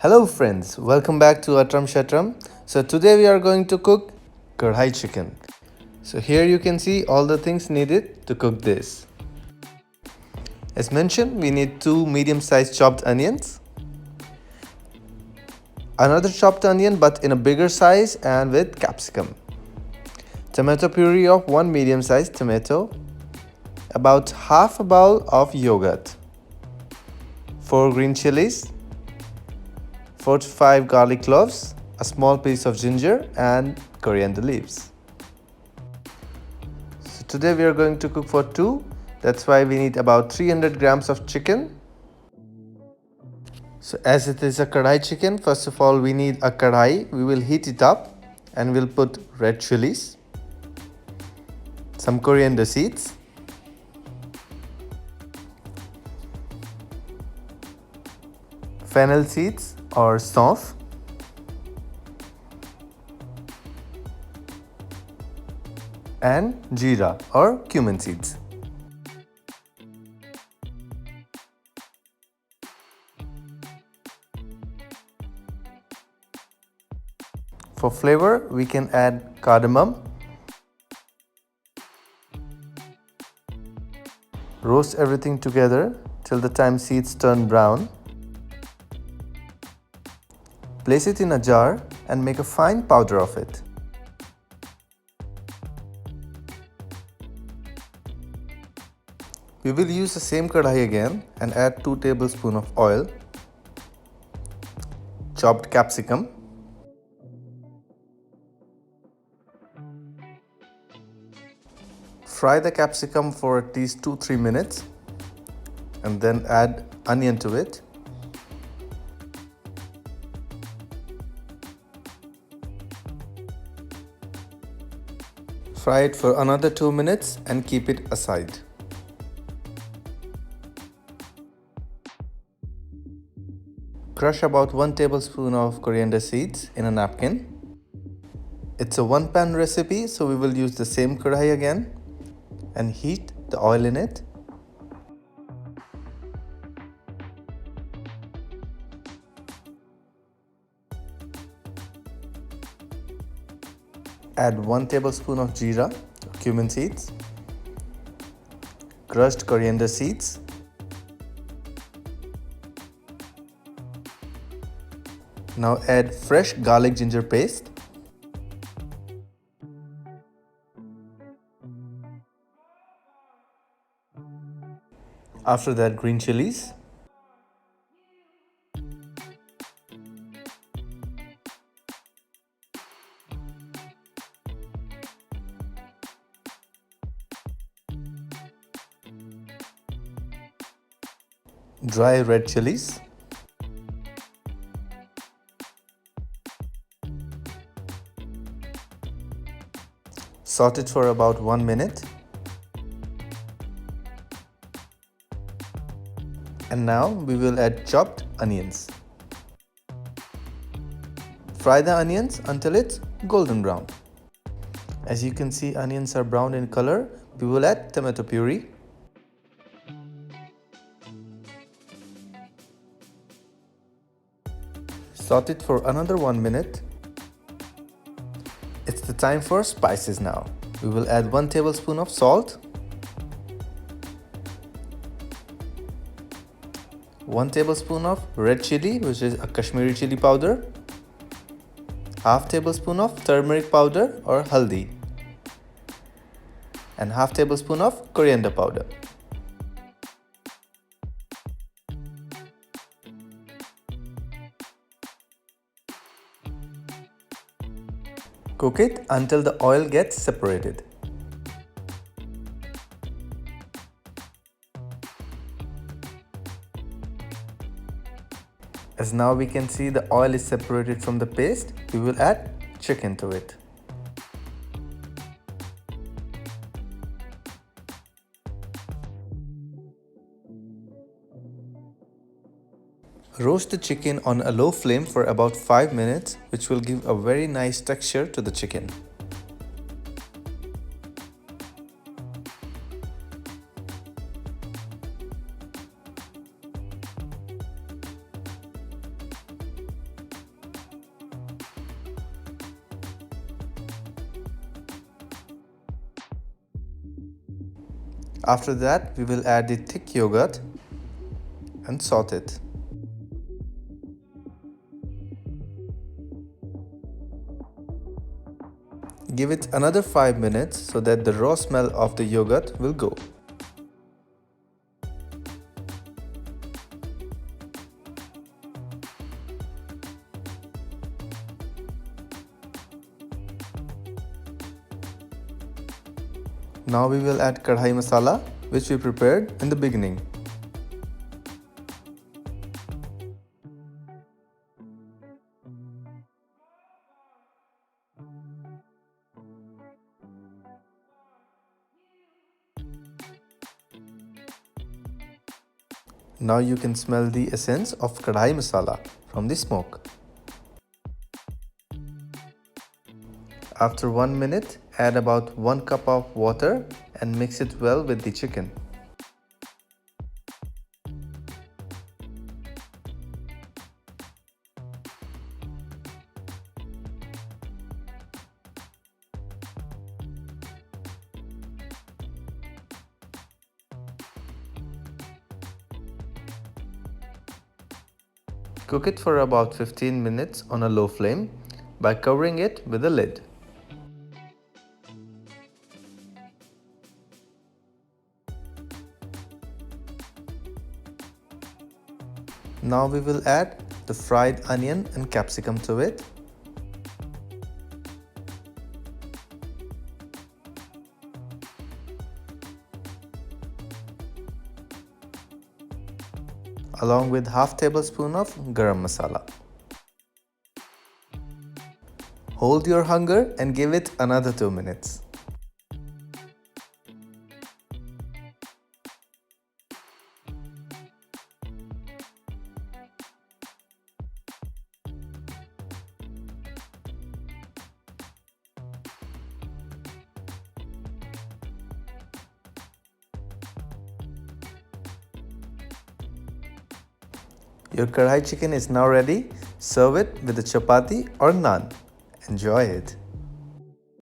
Hello friends, welcome back to Atram Shatram. So today we are going to cook Kadai chicken. So here you can see all the things needed to cook this. As mentioned, we need 2 medium-sized chopped onions, another chopped onion but in a bigger size and with capsicum, tomato puree of 1 medium-sized tomato, about half a bowl of yogurt, 4 green chilies, 4 to 5 garlic cloves, a small piece of ginger and coriander leaves. So today we are going to cook for 2. That's why we need about 300 grams of chicken. So as it is a kadai chicken, first of all we need a kadai. We will heat it up and we'll put red chilies, some coriander seeds, fennel seeds or saunf, and jeera or cumin seeds. For flavor, we can add cardamom. Roast everything together till the time seeds turn brown. Place it in a jar and make a fine powder of it. We will use the same kadai again and add 2 tablespoons of oil, chopped capsicum, fry the capsicum for at least 2-3 minutes and then add onion to it. Fry it for another 2 minutes and keep it aside. Crush about 1 tablespoon of coriander seeds in a napkin. It's a one-pan recipe, so we will use the same kadai again and heat the oil in it. Add 1 tablespoon of jeera, cumin seeds, crushed coriander seeds, now add fresh garlic ginger paste, after that green chilies, dry red chilies, saute it for about 1 minute, and now we will add chopped onions. Fry the onions until it's golden brown. As you can see, onions are brown in color. We will add tomato puree, saute it for another 1 minute. It's the time for spices now. We will add 1 tablespoon of salt, 1 tablespoon of red chili, which is a Kashmiri chili powder, half tablespoon of turmeric powder or haldi, and half tablespoon of coriander powder. Cook it until the oil gets separated. As now we can see the oil is separated from the paste, we will add chicken to it. Roast the chicken on a low flame for about 5 minutes, which will give a very nice texture to the chicken. After that, we will add the thick yogurt and saute it. Give it another 5 minutes so that the raw smell of the yogurt will go. Now we will add Kadai masala, which we prepared in the beginning. Now you can smell the essence of Kadai masala from the smoke. After 1 minute, add about 1 cup of water and mix it well with the chicken. Cook it for about 15 minutes on a low flame by covering it with a lid. Now we will add the fried onion and capsicum to it. Along with half tablespoon of garam masala. Hold your hunger and give it another 2 minutes. Your kadai chicken is now ready. Serve it with a chapati or naan. Enjoy it.